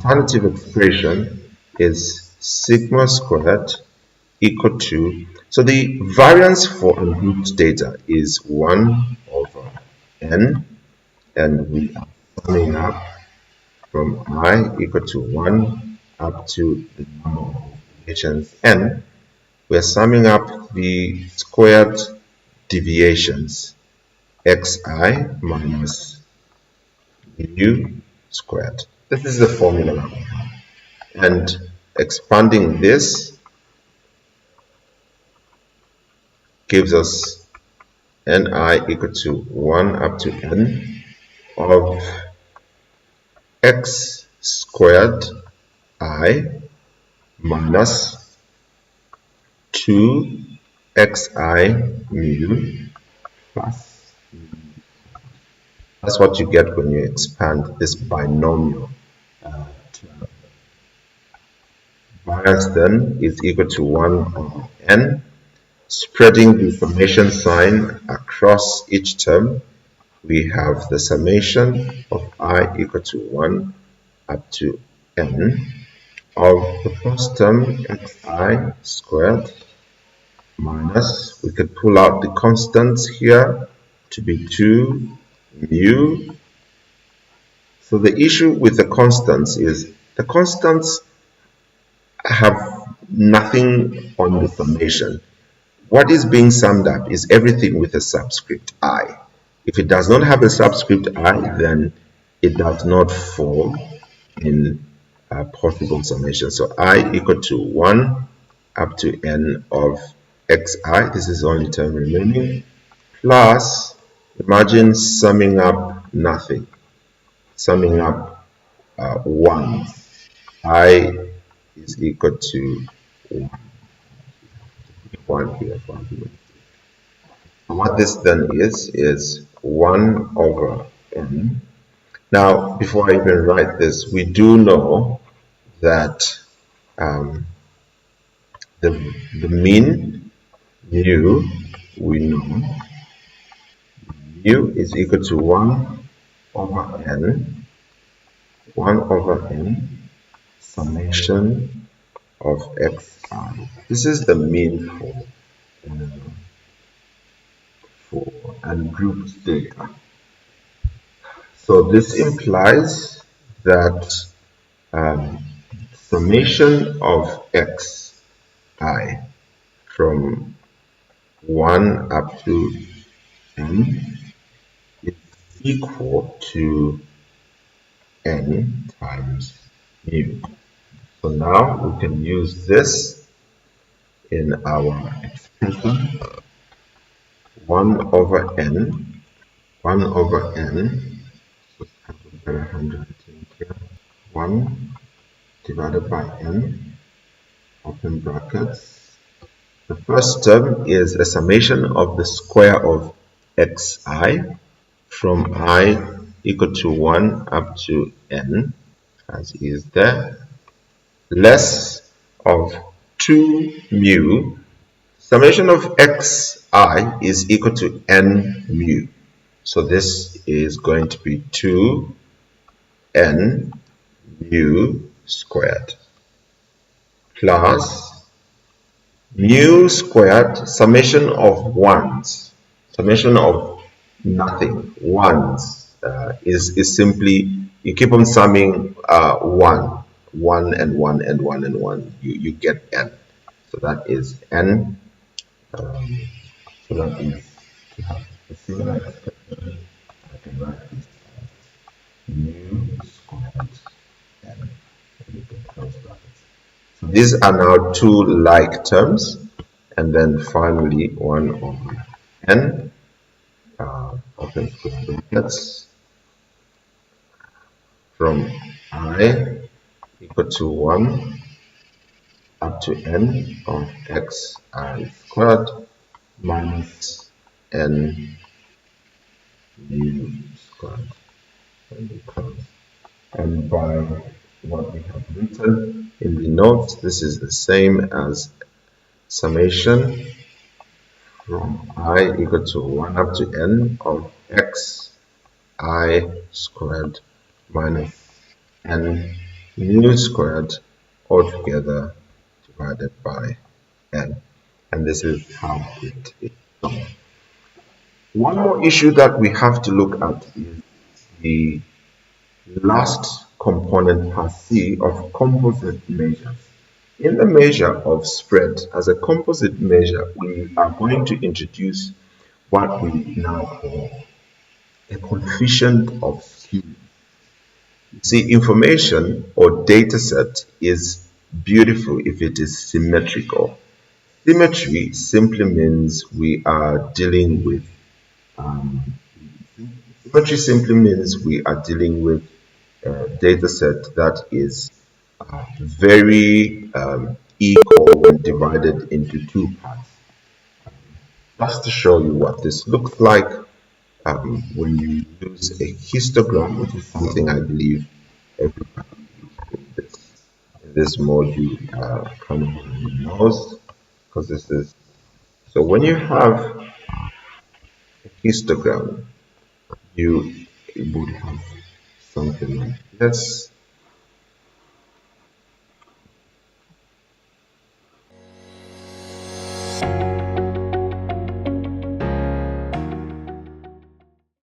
alternative expression is sigma squared equal to, so the variance for ungrouped data is 1 over n, and we are summing up from I equal to 1 up to the number of deviations n. We are summing up the squared deviations xi minus mu squared. This is the formula that we have. And expanding this gives us ni equal to 1 up to n of x squared I minus 2xi mu plus. That's what you get when you expand this binomial term. Variance then is equal to 1 over n. Spreading the summation sign across each term, we have the summation of I equal to 1 up to n of the first term xi squared minus, we could pull out the constants here to be 2 mu. So the issue with the constants is the constants have nothing on the summation. What is being summed up is everything with a subscript I. If it does not have a subscript I, then it does not fall in possible summation. So I equal to 1 up to n of xi, this is the only term remaining, plus, imagine summing up nothing, summing up 1. I is equal to 1 here. What this then is 1 over n. Now, before I even write this, we do know that the mean mu, we know mu is equal to 1 over n summation of xi. This is the mean for ungrouped data. So this implies that summation of xi from 1 up to n is equal to n times mu. So now we can use this in our expression 1 over n, so 1 divided by n, open brackets. The first term is a summation of the square of xi from I equal to 1 up to n, as is there, less of 2 mu. Summation of xi is equal to n mu. So this is going to be 2 n mu squared plus mu squared, summation of ones, summation of nothing, ones, is simply, you keep on summing 1 and 1 and 1 and 1, you get n. So that is n. So that is, to have a similar expression, I can write this as mu squared n. So these are now two like terms, and then finally 1 over n, open square brackets, from I equal to 1 up to n of xi squared minus n mu squared. And by what we have written in the notes, this is the same as summation from I equal to 1 up to n of xi squared minus n mu squared altogether divided by n. And this is how it is done. One more issue that we have to look at is the last component part C of composite measures. In the measure of spread, as a composite measure, we are going to introduce what we now call a coefficient of skew. See, information or data set is beautiful if it is symmetrical. Symmetry simply means we are dealing with um, symmetry simply means we are dealing with a data set that is very equal when divided into two parts. Just to show you what this looks like, when you use a histogram, which is something I believe everybody in this module kind of knows, because this is so when you have a histogram, you would have something like this.